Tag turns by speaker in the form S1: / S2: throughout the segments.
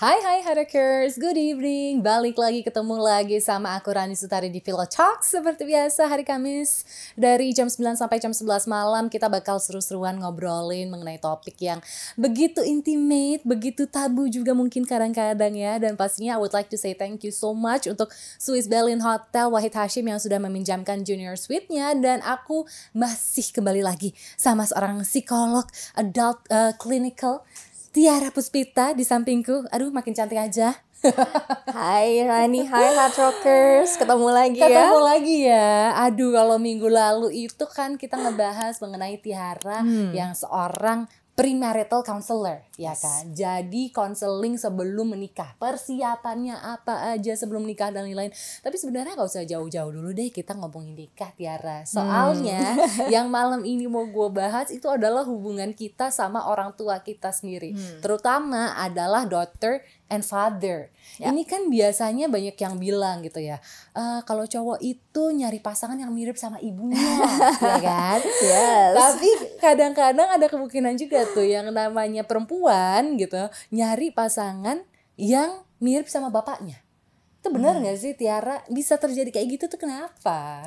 S1: Hai Harakers, good evening. Balik lagi, ketemu lagi sama aku Rani Sutari di Pillow Talk. Seperti biasa hari Kamis dari jam 9 sampai jam 11 malam kita bakal seru-seruan ngobrolin mengenai topik yang begitu intimate, begitu tabu juga mungkin kadang-kadang ya. Dan pastinya I would like to say thank you so much untuk Swiss Berlin Hotel Wahid Hashim yang sudah meminjamkan junior suite-nya. Dan aku masih kembali lagi sama seorang psikolog adult clinical, Tiara Puspita di sampingku. Aduh, makin cantik aja.
S2: Hai Rani, hai Hard Rockers, ketemu lagi ya.
S1: Ketemu lagi ya. Aduh, kalau minggu lalu itu kan kita ngebahas mengenai Tiara yang seorang premarital counselor, ya kan. Jadi konseling sebelum menikah, persiapannya apa aja sebelum menikah dan lain-lain. Tapi sebenarnya gak usah jauh-jauh dulu deh kita ngomongin nikah, Tiara. Soalnya yang malam ini mau gue bahas itu adalah hubungan kita sama orang tua kita sendiri. Terutama adalah daughter and father. Ini kan biasanya banyak yang bilang gitu ya, kalau cowok itu nyari pasangan yang mirip sama ibunya, ya kan?
S2: Yes.
S1: Tapi kadang-kadang ada kemungkinan juga tuh yang namanya perempuan gitu nyari pasangan yang mirip sama bapaknya. Itu benar gak sih Tiara? Bisa terjadi kayak gitu tuh kenapa?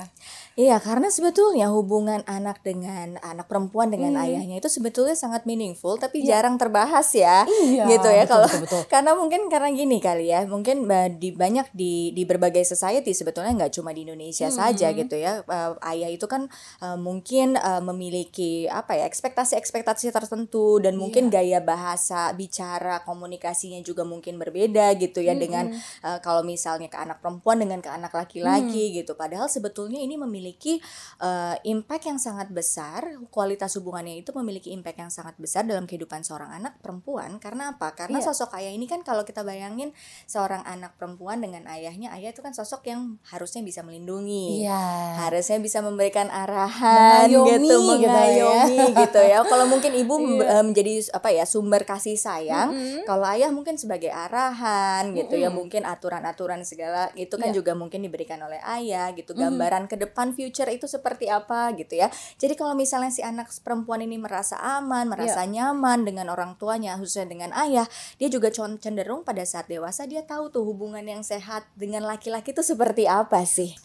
S2: Iya, karena sebetulnya hubungan anak dengan anak perempuan dengan ayahnya itu sebetulnya sangat meaningful, tapi jarang terbahas ya.
S1: Iya,
S2: gitu ya.
S1: betul.
S2: Karena mungkin karena gini kali ya, mungkin banyak di berbagai society sebetulnya nggak cuma di Indonesia saja gitu ya. Ayah itu kan mungkin memiliki apa ya, ekspektasi tertentu dan mungkin gaya bahasa bicara komunikasinya juga mungkin berbeda gitu ya dengan kalau misalnya ke anak perempuan dengan ke anak laki-laki gitu. Padahal sebetulnya ini memiliki impact yang sangat besar, kualitas hubungannya itu memiliki impact yang sangat besar dalam kehidupan seorang anak perempuan. Karena apa? Karena sosok ayah ini kan kalau kita bayangin seorang anak perempuan dengan ayahnya, ayah itu kan sosok yang harusnya bisa melindungi, harusnya bisa memberikan arahan, mengayomi gitu ya. Kalau mungkin ibu menjadi apa ya, sumber kasih sayang, kalau ayah mungkin sebagai arahan gitu ya, mungkin aturan-aturan segala itu kan juga mungkin diberikan oleh ayah gitu, gambaran ke depan future itu seperti apa gitu ya. Jadi kalau misalnya si anak perempuan ini merasa aman, merasa nyaman dengan orang tuanya, khususnya dengan ayah, dia juga cenderung pada saat dewasa dia tahu tuh hubungan yang sehat dengan laki-laki itu seperti apa sih.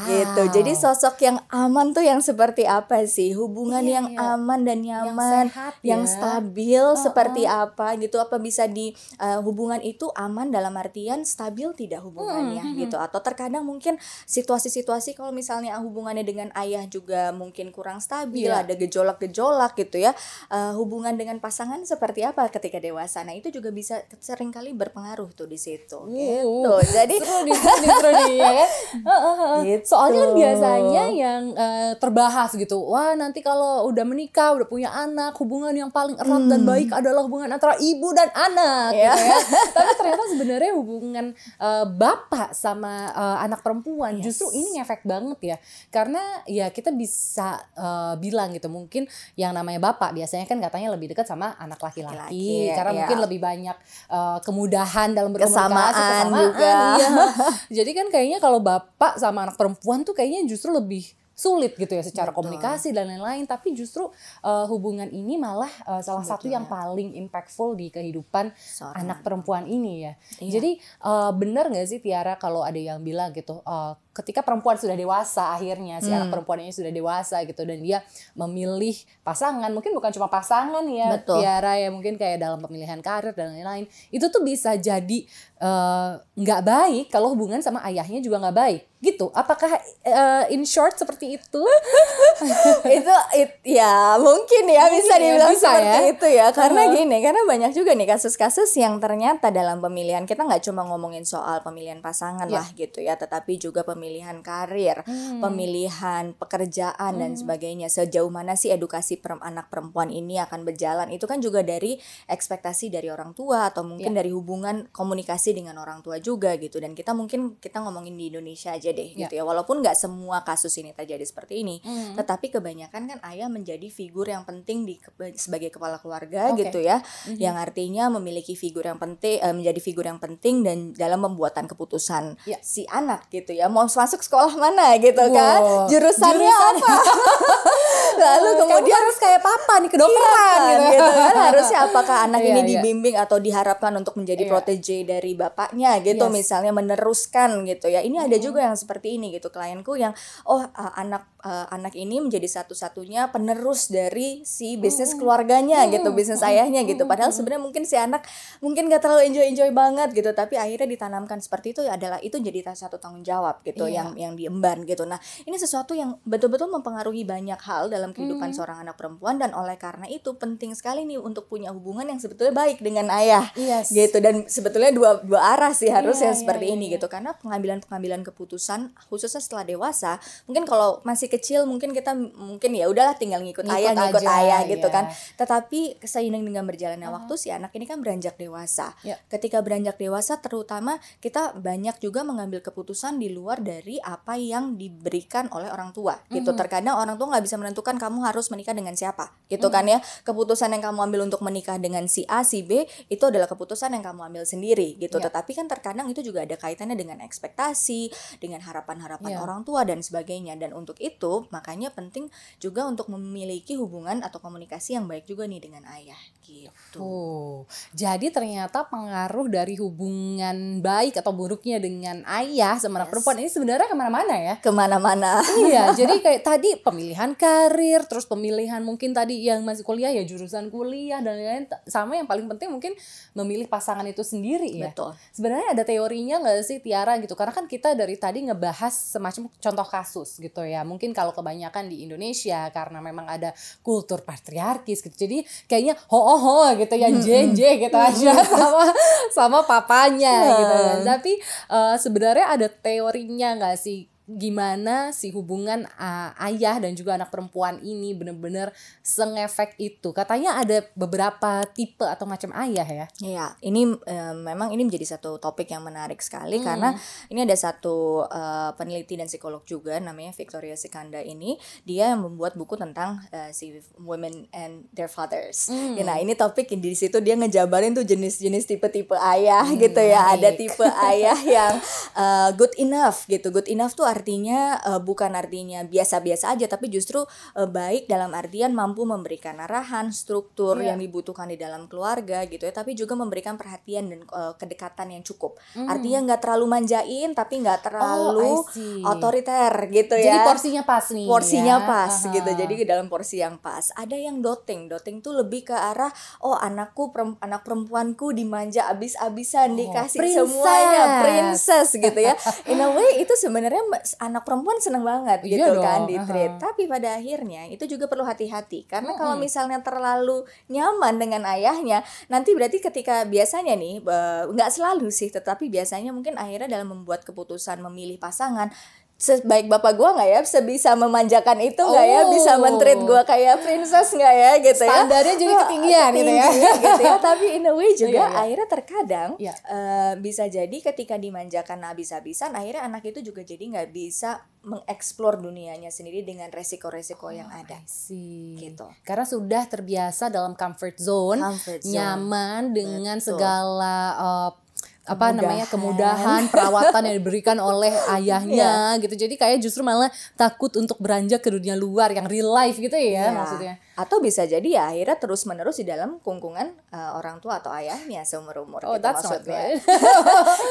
S2: Gitu. Jadi sosok yang aman tuh yang seperti apa sih? Hubungan yang aman dan nyaman, yang stabil seperti apa gitu. Apa bisa di hubungan itu aman dalam artian stabil tidak hubungannya gitu. Atau terkadang mungkin situasi-situasi kalau misalnya hubungannya dengan ayah juga mungkin kurang stabil, ada gejolak-gejolak gitu ya. Hubungan dengan pasangan seperti apa ketika dewasa? Nah, itu juga bisa seringkali berpengaruh tuh di situ. Gitu. Jadi
S1: seru nih ya kan?
S2: Gitu.
S1: Soalnya kan biasanya yang terbahas gitu. Wah, nanti kalau udah menikah, udah punya anak, hubungan yang paling erat dan baik adalah hubungan antara ibu dan anak gitu ya. Tapi ternyata sebenarnya hubungan bapak sama anak perempuan justru ini ngefek banget ya. Karena ya kita bisa bilang gitu, mungkin yang namanya bapak biasanya kan katanya lebih dekat sama anak laki-laki karena mungkin lebih banyak kemudahan dalam berkomunikasi, kesamaan
S2: juga.
S1: Jadi kan kayaknya kalau bapak sama anak perempuan tuh kayaknya justru lebih sulit gitu ya secara komunikasi dan lain-lain. Tapi justru hubungan ini malah salah satu yang paling impactful di kehidupan anak perempuan ini ya. Jadi benar gak sih Tiara kalau ada yang bilang gitu, ketika perempuan sudah dewasa akhirnya, si anak perempuan ini sudah dewasa gitu dan dia memilih pasangan, mungkin bukan cuma pasangan ya Tiara ya, mungkin kayak dalam pemilihan karir dan lain-lain, itu tuh bisa jadi nggak baik kalau hubungan sama ayahnya juga nggak baik gitu. Apakah in short seperti itu?
S2: itu ya mungkin ya bisa dibilang seperti itu ya, karena gini, karena banyak juga nih kasus-kasus yang ternyata dalam pemilihan, kita nggak cuma ngomongin soal pemilihan pasangan lah gitu ya, tetapi juga pemilihan karir, pemilihan pekerjaan dan sebagainya. Sejauh mana sih edukasi anak perempuan ini akan berjalan, itu kan juga dari ekspektasi dari orang tua atau mungkin dari hubungan komunikasi dengan orang tua juga gitu. Dan kita ngomongin di Indonesia aja aja deh gitu ya. Walaupun nggak semua kasus ini terjadi seperti ini, tetapi kebanyakan kan ayah menjadi figur yang penting sebagai kepala keluarga gitu ya, yang artinya memiliki figur yang penting, menjadi figur yang penting dan dalam pembuatan keputusan si anak gitu ya, mau masuk sekolah mana gitu kan, jurusannya apa. Lalu kemudian
S1: harus kayak papa nih, kedokteran
S2: gitu kan, harusnya apakah anak ini dibimbing atau diharapkan untuk menjadi protege dari bapaknya gitu, misalnya meneruskan gitu ya. Ini ada juga yang seperti ini gitu, klienku yang anak ini menjadi satu-satunya penerus dari si bisnis keluarganya gitu, bisnis ayahnya gitu. Padahal sebenarnya mungkin si anak mungkin gak terlalu enjoy banget gitu, tapi akhirnya ditanamkan seperti itu adalah itu jadi satu tanggung jawab gitu yang diemban gitu. Nah, ini sesuatu yang betul-betul mempengaruhi banyak hal dalam kehidupan seorang anak perempuan, dan oleh karena itu penting sekali nih untuk punya hubungan yang sebetulnya baik dengan ayah gitu. Dan sebetulnya dua arah sih harusnya seperti ini gitu, karena pengambilan keputusan khususnya setelah dewasa, mungkin kalau masih kecil mungkin kita ya udahlah tinggal ngikut ayah gitu kan. Tetapi seiring dengan berjalannya waktu si anak ini kan beranjak dewasa. Ketika beranjak dewasa terutama kita banyak juga mengambil keputusan di luar dari apa yang diberikan oleh orang tua gitu. Terkadang orang tua nggak bisa menentukan kamu harus menikah dengan siapa gitu kan ya. Keputusan yang kamu ambil untuk menikah dengan si A, si B itu adalah keputusan yang kamu ambil sendiri gitu. Tetapi kan terkadang itu juga ada kaitannya dengan ekspektasi, dengan harapan-harapan orang tua dan sebagainya. Dan untuk itu makanya penting juga untuk memiliki hubungan atau komunikasi yang baik juga nih dengan ayah gitu.
S1: Jadi ternyata pengaruh dari hubungan baik atau buruknya dengan ayah sama anak perempuan ini sebenarnya kemana-mana ya.
S2: Kemana-mana.
S1: Iya, jadi kayak tadi pemilihan karir, terus pemilihan mungkin tadi yang masih kuliah ya jurusan kuliah dan lain-lain, sama yang paling penting mungkin memilih pasangan itu sendiri ya.
S2: Betul.
S1: Sebenarnya ada teorinya nggak sih Tiara gitu? Karena kan kita dari tadi ngebahas semacam contoh kasus gitu ya. Mungkin kalau kebanyakan di Indonesia karena memang ada kultur patriarkis gitu. Jadi kayaknya ho gitu ya, jenje gitu aja sama papanya gitu kan. Tapi sebenarnya ada teorinya nggak sih? Gimana si hubungan ayah dan juga anak perempuan ini benar-benar sengefek itu? Katanya ada beberapa tipe atau macam ayah ya.
S2: Iya, ini memang ini menjadi satu topik yang menarik sekali karena ini ada satu peneliti dan psikolog juga namanya Victoria Sikanda ini, dia yang membuat buku tentang si women and their fathers. Ya, nah, ini topik di situ dia ngejabarin tuh jenis-jenis tipe-tipe ayah gitu ya. Ada tipe ayah yang good enough gitu. Good enough tuh artinya bukan artinya biasa-biasa aja, tapi justru baik dalam artian mampu memberikan arahan, struktur yang dibutuhkan di dalam keluarga gitu ya, tapi juga memberikan perhatian dan kedekatan yang cukup. Artinya nggak terlalu manjain, tapi nggak terlalu otoriter gitu ya.
S1: Jadi porsinya pas nih.
S2: Porsinya pas gitu. Jadi dalam porsi yang pas. Ada yang doting tuh lebih ke arah anak perempuanku dimanja abis-abisan, dikasih semuanya, princess gitu ya. In a way itu sebenarnya anak perempuan seneng banget gitu kan di-treat. Tapi pada akhirnya itu juga perlu hati-hati karena kalau misalnya terlalu nyaman dengan ayahnya, nanti berarti ketika biasanya nih nggak selalu sih, tetapi biasanya mungkin akhirnya dalam membuat keputusan memilih pasangan, sebaik bapak gue nggak ya, sebisa memanjakan itu nggak ya, bisa men-treat gue kayak princess nggak ya gitu ya,
S1: standarnya jadi ketinggian gitu ya
S2: gitu ya. Tapi in a way juga akhirnya terkadang bisa jadi ketika dimanjakan habis-habisan, akhirnya anak itu juga jadi nggak bisa mengeksplor dunianya sendiri dengan resiko-resiko yang ada gitu.
S1: Karena sudah terbiasa dalam comfort zone. Nyaman dengan segala kemudahan perawatan yang diberikan oleh ayahnya gitu. Jadi kayak justru malah takut untuk beranjak ke dunia luar yang real life gitu ya maksudnya.
S2: Atau bisa jadi ya akhirnya terus menerus di dalam kungkungan orang tua atau ayahnya seumur umur gitu maksudnya.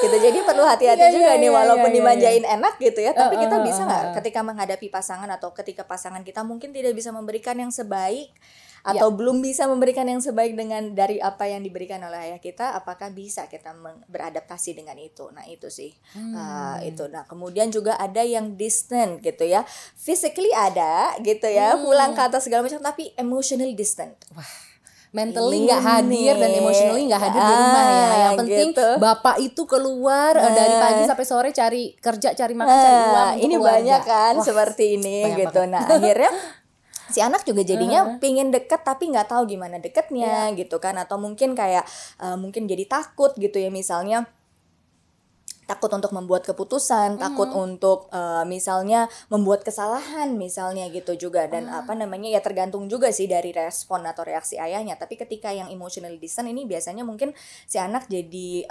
S2: Gitu. Jadi perlu hati-hati juga nih, walaupun dimanjain enak gitu ya, tapi kita bisa nggak ketika menghadapi pasangan atau ketika pasangan kita mungkin tidak bisa memberikan yang sebaik atau belum bisa memberikan yang sebaik dari apa yang diberikan oleh ayah kita, apakah bisa kita beradaptasi dengan itu? Nah itu sih itu. Nah kemudian juga ada yang distant gitu ya, physically ada gitu ya, pulang ke atas segala macam, tapi emotionally distant.
S1: Wah, mentally nggak hadir dan emotionally nggak hadir di rumah ya. Yang penting bapak itu keluar dari pagi sampai sore cari kerja, cari makan, cari uang.
S2: Ini banyak kan seperti ini gitu. Nah akhirnya si anak juga jadinya pingin deket tapi nggak tahu gimana deketnya gitu kan, atau mungkin kayak mungkin jadi takut gitu ya, misalnya takut untuk membuat keputusan, takut untuk misalnya membuat kesalahan misalnya gitu juga, dan apa namanya ya tergantung juga sih dari respon atau reaksi ayahnya. Tapi ketika yang emotionally distant ini biasanya mungkin si anak jadi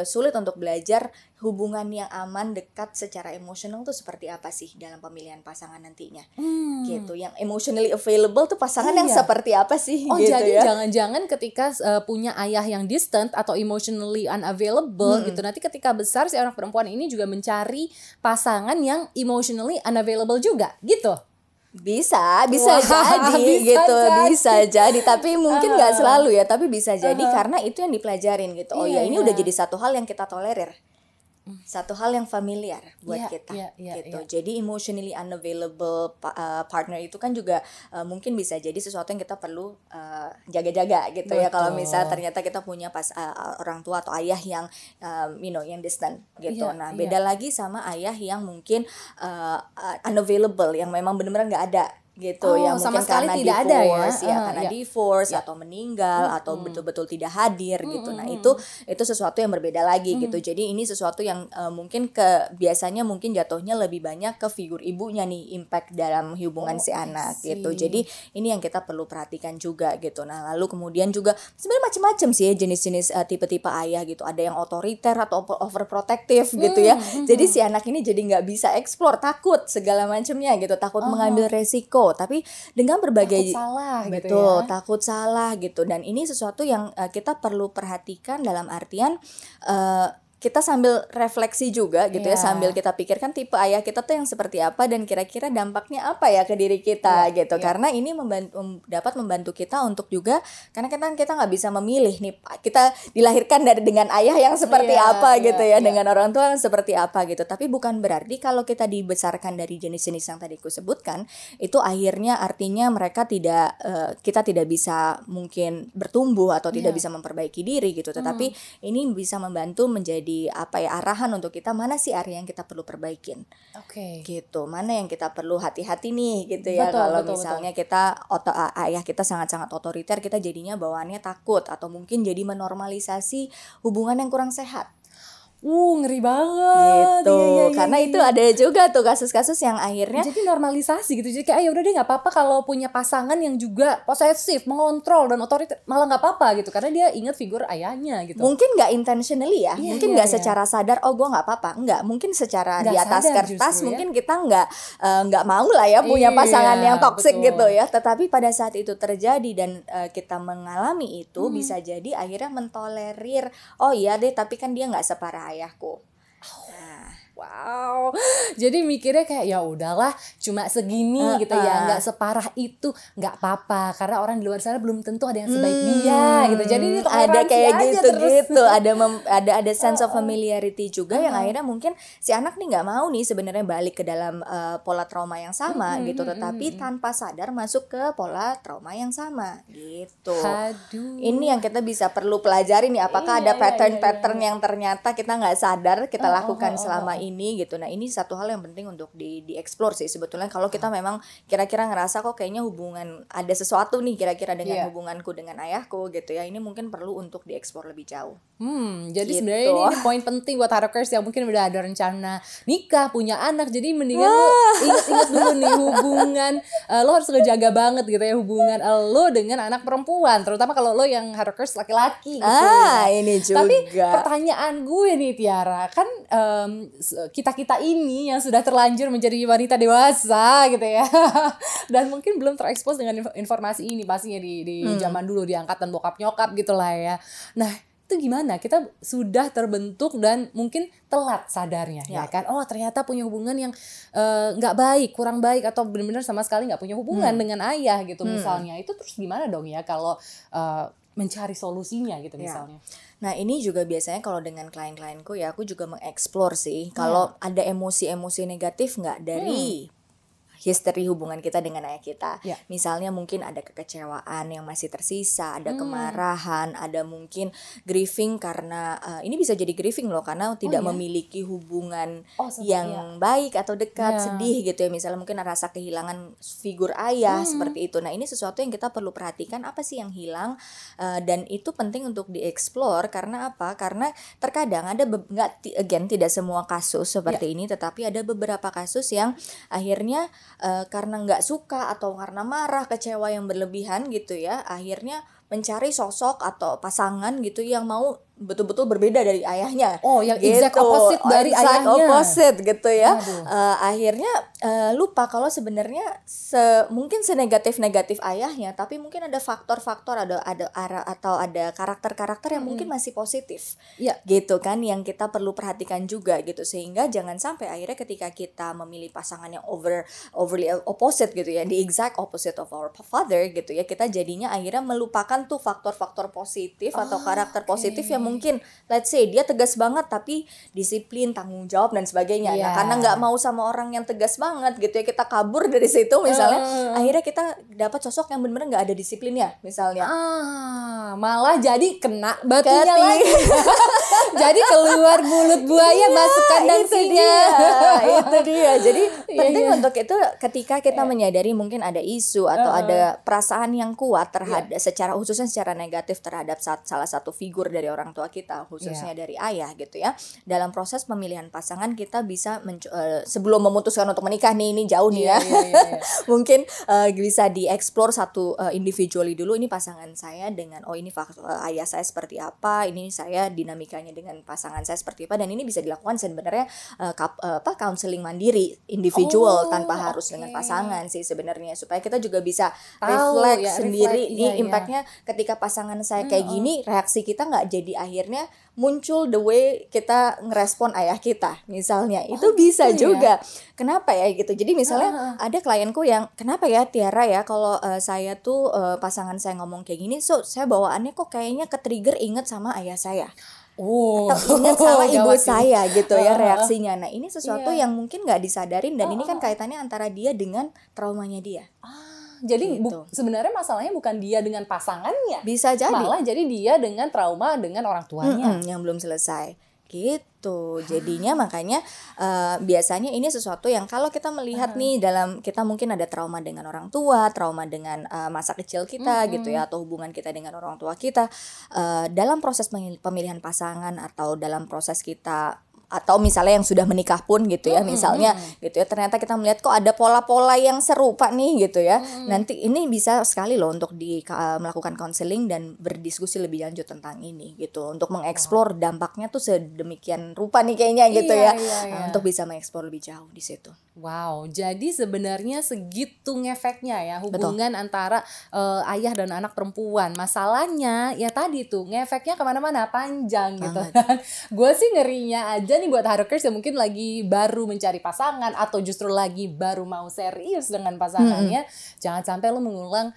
S2: sulit untuk belajar hubungan yang aman, dekat secara emosional tuh seperti apa sih dalam pemilihan pasangan nantinya. Gitu. Yang emotionally available tuh pasangan yang seperti apa sih gitu
S1: jadi
S2: ya.
S1: jangan-jangan ketika punya ayah yang distant atau emotionally unavailable gitu, nanti ketika besar si anak perempuan ini juga mencari pasangan yang emotionally unavailable juga gitu.
S2: Bisa jadi bisa jadi, tapi mungkin nggak selalu ya, tapi bisa jadi karena itu yang dipelajarin gitu. Ini udah jadi satu hal yang kita tolerir, satu hal yang familiar buat kita gitu. Jadi emotionally unavailable partner itu kan juga mungkin bisa jadi sesuatu yang kita perlu jaga-jaga gitu. Betul. Ya kalau misalnya ternyata kita punya orang tua atau ayah yang yang distant gitu. Beda lagi sama ayah yang mungkin unavailable, yang memang benar-benar nggak ada gitu, yang mungkin karena divorce karena divorce atau meninggal atau betul-betul tidak hadir gitu. Nah itu sesuatu yang berbeda lagi gitu. Jadi ini sesuatu yang mungkin biasanya mungkin jatuhnya lebih banyak ke figur ibunya nih, impact dalam hubungan si anak gitu. Jadi ini yang kita perlu perhatikan juga gitu. Nah lalu kemudian juga sebenarnya macam-macam sih jenis-jenis tipe-tipe ayah gitu. Ada yang otoriter atau overprotective gitu ya. Jadi si anak ini jadi nggak bisa explore, takut segala macamnya gitu, takut mengambil resiko. Tapi dengan berbagai
S1: takut salah
S2: takut salah gitu. Dan ini sesuatu yang kita perlu perhatikan dalam artian kita sambil refleksi juga gitu ya, sambil kita pikirkan tipe ayah kita tuh yang seperti apa dan kira-kira dampaknya apa ya ke diri kita gitu. Karena ini dapat membantu kita untuk juga, karena kita nggak bisa memilih nih, kita dilahirkan dengan ayah yang seperti apa gitu ya, dengan orang tua yang seperti apa gitu. Tapi bukan berarti kalau kita dibesarkan dari jenis-jenis yang tadi aku sebutkan itu akhirnya artinya mereka kita tidak bisa mungkin bertumbuh atau tidak bisa memperbaiki diri gitu. Tetapi ini bisa membantu menjadi arahan untuk kita, mana sih area yang kita perlu perbaikin. Gitu. Mana yang kita perlu hati-hati nih gitu ya. Kalau misalnya kita ayah kita sangat-sangat otoriter, kita jadinya bawaannya takut atau mungkin jadi menormalisasi hubungan yang kurang sehat.
S1: Ngeri banget
S2: gitu. Karena itu ada juga tuh kasus-kasus yang akhirnya
S1: jadi normalisasi gitu. Jadi kayak udah deh nggak apa-apa kalau punya pasangan yang juga posesif, mengontrol dan otoriter, malah nggak apa-apa gitu, karena dia ingat figur ayahnya gitu.
S2: Mungkin nggak intentionally ya, mungkin nggak secara sadar, gue nggak apa-apa, nggak, mungkin secara di atas kertas mungkin kita nggak mau lah ya punya pasangan yang toksik gitu ya. Tetapi pada saat itu terjadi dan kita mengalami itu, bisa jadi akhirnya mentolerir, deh tapi kan dia nggak separah ayahku.
S1: Wow, jadi mikirnya kayak ya udahlah, cuma segini gitu ya, nggak separah itu, nggak apa-apa, karena orang di luar sana belum tentu ada yang sebaik dia gitu. Jadi ini
S2: ada kayak gitu, ada sense of familiarity juga yang akhirnya mungkin si anak nih nggak mau nih sebenarnya balik ke dalam pola trauma yang sama gitu, tetapi tanpa sadar masuk ke pola trauma yang sama gitu. Ini yang kita bisa perlu pelajari nih, apakah ada pattern yang ternyata kita nggak sadar kita lakukan selama ini gitu. Nah ini satu hal yang penting untuk dieksplor sih sebetulnya. Kalau kita memang kira-kira ngerasa kok kayaknya hubungan ada sesuatu nih kira-kira dengan hubunganku dengan ayahku gitu ya, ini mungkin perlu untuk dieksplor lebih jauh.
S1: Jadi gitu. Sebenarnya ini poin penting buat Harakers yang mungkin udah ada rencana nikah, punya anak. Jadi mendingan lo ingat-ingat dulu nih hubungan lo harus ngejaga banget gitu ya, hubungan lo dengan anak perempuan, terutama kalau lo yang Harakers laki-laki gitu.
S2: Ini juga.
S1: Tapi pertanyaan gue nih Tiara, kan kita ini yang sudah terlanjur menjadi wanita dewasa gitu ya dan mungkin belum terekspos dengan informasi ini pastinya di zaman dulu, di angkatan bokap nyokap gitulah ya. Nah itu gimana, kita sudah terbentuk dan mungkin telat sadarnya ya kan, ternyata punya hubungan yang nggak baik, kurang baik, atau benar-benar sama sekali nggak punya hubungan dengan ayah gitu misalnya. Itu terus gimana dong ya kalau mencari solusinya gitu misalnya.
S2: Nah ini juga biasanya kalau dengan klien-klienku ya, aku juga mengeksplor sih kalau ada emosi-emosi negatif nggak dari history hubungan kita dengan ayah kita.
S1: Ya.
S2: Misalnya mungkin ada kekecewaan yang masih tersisa, ada kemarahan, ada mungkin grieving karena ini bisa jadi grieving loh karena tidak memiliki hubungan yang baik atau dekat, sedih gitu ya. Misalnya mungkin rasa kehilangan figur ayah seperti itu. Nah, ini sesuatu yang kita perlu perhatikan apa sih yang hilang, dan itu penting untuk dieksplor karena apa? Karena terkadang ada tidak semua kasus seperti ini, tetapi ada beberapa kasus yang akhirnya karena nggak suka atau karena marah, kecewa yang berlebihan gitu ya, akhirnya mencari sosok atau pasangan gitu yang mau betul-betul berbeda dari ayahnya.
S1: Oh, yang
S2: gitu.
S1: exact opposite dari
S2: exact
S1: ayahnya.
S2: opposite gitu ya. Akhirnya lupa kalau sebenarnya mungkin senegatif-negatif ayahnya, tapi mungkin ada faktor-faktor, ada atau ada karakter-karakter yang mungkin masih positif. Gitu kan, yang kita perlu perhatikan juga gitu, sehingga jangan sampai akhirnya ketika kita memilih pasangan yang overly opposite gitu ya, the exact opposite of our father gitu ya, kita jadinya akhirnya melupakan tuh faktor-faktor positif atau karakter positif yang mungkin let's say dia tegas banget tapi disiplin, tanggung jawab dan sebagainya. Nah, karena nggak mau sama orang yang tegas banget gitu ya, kita kabur dari situ misalnya, akhirnya kita dapat sosok yang benar-benar nggak ada disiplinnya misalnya.
S1: Malah jadi kena batunya lagi. Jadi keluar mulut buaya masuk kandang singa.
S2: Itu dia. Jadi penting untuk itu ketika kita menyadari mungkin ada isu atau ada perasaan yang kuat terhadap khususnya secara negatif terhadap salah satu figur dari orang tua kita, khususnya dari ayah gitu ya. Dalam proses pemilihan pasangan kita bisa sebelum memutuskan untuk menikah nih, ini jauh nih ya. Mungkin bisa dieksplor satu individually dulu, ini pasangan saya dengan ini ayah saya seperti apa, ini saya dinamikanya dengan pasangan saya seperti apa, dan ini bisa dilakukan sebenarnya counseling mandiri individual tanpa harus dengan pasangan sih sebenarnya, supaya kita juga bisa reflect sendiri nih impactnya ketika pasangan saya kayak gini, reaksi kita nggak jadi akhirnya muncul the way kita ngerespon ayah kita misalnya. Itu bisa juga. Kenapa ya gitu. Jadi misalnya ada klienku yang kenapa ya Tiara ya kalau saya tuh pasangan saya ngomong kayak gini, so saya bawaannya kok kayaknya ke-trigger inget sama ayah saya. Atau ingat sama ibu saya gitu ya reaksinya. Nah, ini sesuatu yang mungkin nggak disadarin, dan ini kan kaitannya antara dia dengan traumanya dia.
S1: Jadi sebenarnya masalahnya bukan dia dengan pasangannya,
S2: bisa jadi
S1: malah jadi dia dengan trauma dengan orang tuanya
S2: yang belum selesai gitu. Jadinya makanya biasanya ini sesuatu yang kalau kita melihat nih dalam kita mungkin ada trauma dengan orang tua, trauma dengan masa kecil kita gitu ya, atau hubungan kita dengan orang tua kita, dalam proses pemilihan pasangan atau dalam proses kita, atau misalnya yang sudah menikah pun gitu ya, misalnya gitu ya, ternyata kita melihat kok ada pola-pola yang serupa nih gitu ya. Nanti ini bisa sekali loh untuk melakukan konseling dan berdiskusi lebih lanjut tentang ini gitu, untuk mengeksplor dampaknya tuh sedemikian rupa nih kayaknya gitu untuk bisa mengeksplor lebih jauh di situ.
S1: Wow, jadi sebenarnya segitu ngefeknya ya hubungan antara ayah dan anak perempuan. Masalahnya ya tadi tuh ngefeknya kemana-mana, panjang gitu kan. Gue sih ngerinya aja nih buat Harukers yang mungkin lagi baru mencari pasangan atau justru lagi baru mau serius dengan pasangannya, jangan sampai lo mengulang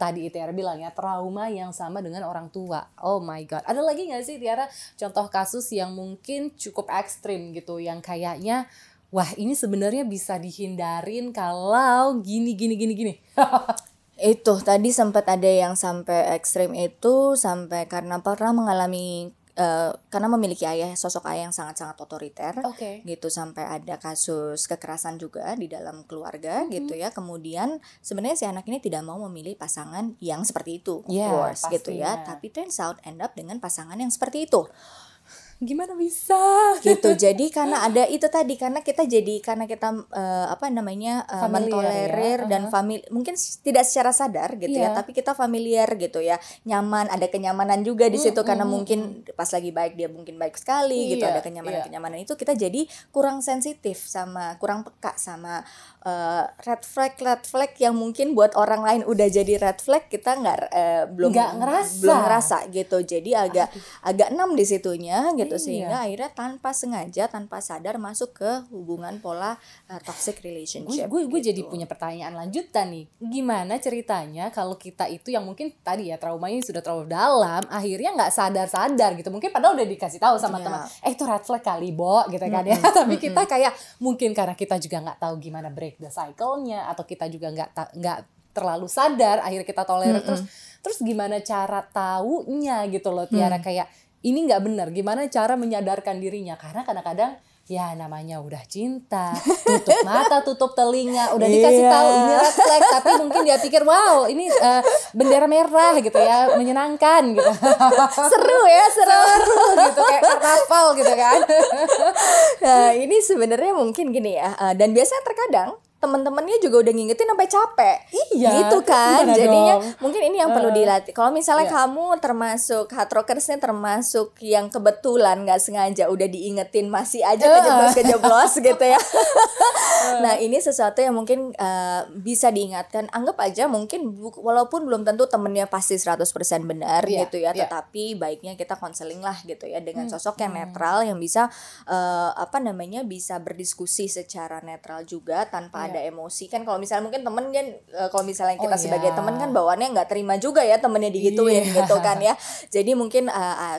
S1: tadi Tiara bilang ya, trauma yang sama dengan orang tua. Oh my god, ada lagi nggak sih Tiara contoh kasus yang mungkin cukup ekstrim gitu, yang kayaknya wah ini sebenarnya bisa dihindarin kalau gini.
S2: Itu tadi sempat ada yang sampai ekstrim itu, sampai karena pernah mengalami karena memiliki sosok ayah yang sangat-sangat otoriter gitu, sampai ada kasus kekerasan juga di dalam keluarga gitu ya. Kemudian sebenarnya si anak ini tidak mau memilih pasangan yang seperti itu, of course gitu ya, tapi turns out end up dengan pasangan yang seperti itu.
S1: Gimana bisa
S2: gitu. Jadi karena ada itu tadi, karena kita mentolerir dan mungkin tidak secara sadar gitu ya, tapi kita familiar gitu ya, nyaman, ada kenyamanan juga di situ karena mungkin pas lagi baik dia mungkin baik sekali gitu, ada kenyamanan itu, kita jadi kurang sensitif sama, kurang peka sama red flag yang mungkin buat orang lain udah jadi red flag, kita belum ngerasa gitu. Jadi agak enam di situnya gitu gitu, sehingga akhirnya tanpa sengaja, tanpa sadar masuk ke hubungan pola toxic relationship.
S1: Gue
S2: gitu.
S1: jadi punya pertanyaan lanjutan nih. Gimana ceritanya kalau kita itu yang mungkin tadi ya traumanya sudah terlalu dalam, akhirnya nggak sadar-sadar gitu. Mungkin padahal udah dikasih tahu sama teman, itu red flag kali, Bo, gitu kan ya. Tapi kita kayak mungkin karena kita juga nggak tahu gimana break the cycle-nya, atau kita juga nggak terlalu sadar, akhirnya kita tolerate terus gimana cara taunya gitu loh, Tiara, kayak ini nggak benar, gimana cara menyadarkan dirinya, karena kadang-kadang ya namanya udah cinta, tutup mata, tutup telinga, udah dikasih tahu ini red flag, tapi mungkin dia pikir wow ini bendera merah gitu ya, menyenangkan gitu.
S2: seru
S1: gitu, kayak karnaval gitu kan.
S2: Nah ini sebenarnya mungkin gini ya, dan biasanya terkadang teman-temannya juga udah ngingetin sampai capek.
S1: Iya,
S2: gitu kan. Jadinya
S1: dong?
S2: mungkin ini yang perlu dilatih. Kalau misalnya kamu termasuk hard rockersnya, termasuk yang kebetulan nggak sengaja udah diingetin masih aja kejeblos gitu ya. Nah ini sesuatu yang mungkin bisa diingatkan. Anggap aja mungkin walaupun belum tentu temennya pasti 100% benar gitu ya, tetapi baiknya kita konseling lah gitu ya dengan sosok yang netral, yang bisa bisa berdiskusi secara netral juga tanpa ada emosi. Kan kalau misalnya mungkin temen kan, kalau misalnya kita sebagai temen kan bawaannya nggak terima juga ya temennya digituin gitu kan ya. Jadi mungkin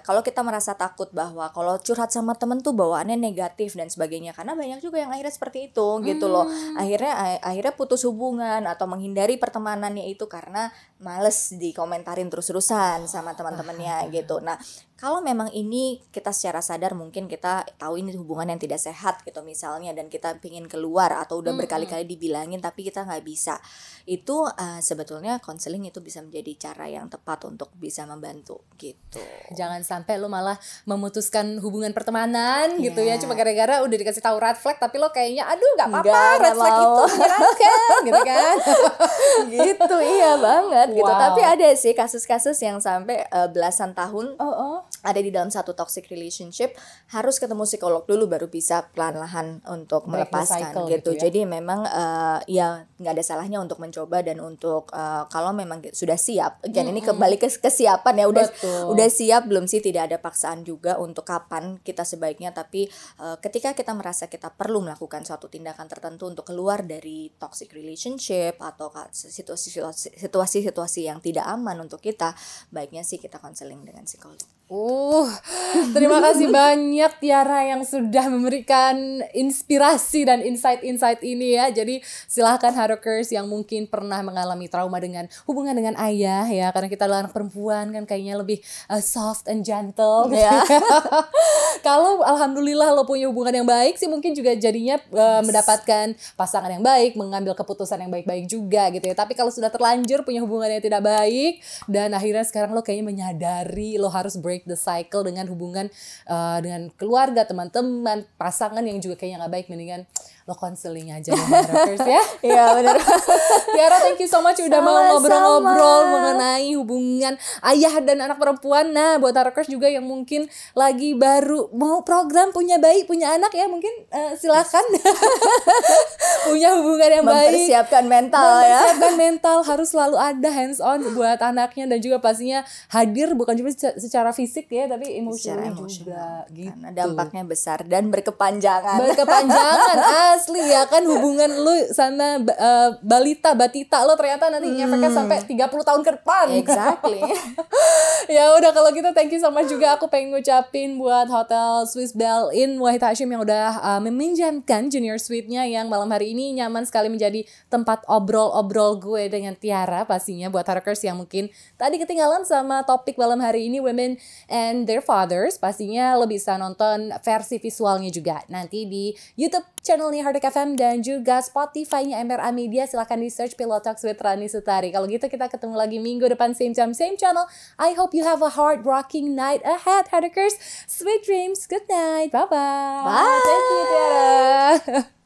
S2: kalau kita merasa takut bahwa kalau curhat sama temen tuh bawaannya negatif dan sebagainya, karena banyak juga yang akhirnya seperti itu gitu loh. Akhirnya putus hubungan atau menghindari pertemanannya itu karena males dikomentarin terus-terusan sama teman-temannya gitu. Nah kalau memang ini kita secara sadar, mungkin kita tahu ini hubungan yang tidak sehat gitu misalnya, dan kita pingin keluar atau udah berkali-kali dibilangin tapi kita nggak bisa, itu sebetulnya konseling itu bisa menjadi cara yang tepat untuk bisa membantu gitu.
S1: Jangan sampai lo malah memutuskan hubungan pertemanan gitu ya, cuma gara-gara udah dikasih tahu red flag tapi lo kayaknya aduh nggak apa-apa, red flag itu menyenangkan gitu kan.
S2: Gitu, iya banget gitu. Tapi ada sih kasus-kasus yang sampai belasan tahun ada di dalam satu toxic relationship, harus ketemu psikolog dulu baru bisa pelan-lahan untuk melepaskan gitu ya. Jadi memang ya nggak ada salahnya untuk mencoba, dan untuk kalau memang sudah siap, ini kembali ke kesiapan ya, udah siap belum sih, tidak ada paksaan juga untuk kapan kita sebaiknya, tapi ketika kita merasa kita perlu melakukan suatu tindakan tertentu untuk keluar dari toxic relationship atau situasi-situasi yang tidak aman untuk kita, baiknya sih kita konseling dengan psikolog.
S1: Terima kasih banyak Tiara yang sudah memberikan inspirasi dan insight-insight ini ya. Jadi silahkan Harokers yang mungkin pernah mengalami trauma dengan hubungan dengan ayah ya, karena kita adalah anak perempuan kan kayaknya lebih soft and gentle gitu ya. Kalau alhamdulillah lo punya hubungan yang baik sih, mungkin juga jadinya mendapatkan pasangan yang baik, mengambil keputusan yang baik-baik juga gitu ya. Tapi kalau sudah terlanjur punya hubungan yang tidak baik, dan akhirnya sekarang lo kayaknya menyadari lo harus break the cycle dengan hubungan dengan keluarga, teman-teman, pasangan yang juga kayaknya nggak baik, mendingan lo konseling aja Harokers ya.
S2: Iya benar.
S1: Tiara, thank you so much udah mau ngobrol-ngobrol mengenai hubungan ayah dan anak perempuan. Nah buat Harokers juga yang mungkin lagi baru mau program punya bayi, punya anak ya, mungkin silakan punya hubungan yang baik,
S2: mempersiapkan mental
S1: harus selalu ada hands on buat anaknya, dan juga pastinya hadir bukan cuma secara fisik ya, tapi emosional juga gitu.
S2: Karena dampaknya besar dan berkepanjangan
S1: asli ya kan, hubungan lu sama batita lo ternyata nanti ngefeknya sampai 30 tahun ke depan.
S2: Exactly.
S1: Ya udah kalau gitu thank you so much juga, aku pengen ngucapin buat Hotel Swiss Bell Inn Wahid Hashim yang udah meminjamkan Junior Suite-nya yang malam hari ini nyaman sekali menjadi tempat obrol-obrol gue dengan Tiara. Pastinya buat Harokers yang mungkin tadi ketinggalan sama topik malam hari ini Women and Their Fathers, pastinya lo bisa nonton versi visualnya juga nanti di YouTube channelnya Hardrock FM dan juga Spotify-nya MRA Media. Silahkan di search Pillow Talks with Rani Sutari. Kalau gitu kita ketemu lagi minggu depan, same time, same channel. I hope you have a heart-rocking night ahead, Hardrockers. Sweet dreams, good night, bye-bye.
S2: Bye.
S1: Thank you, Tiara.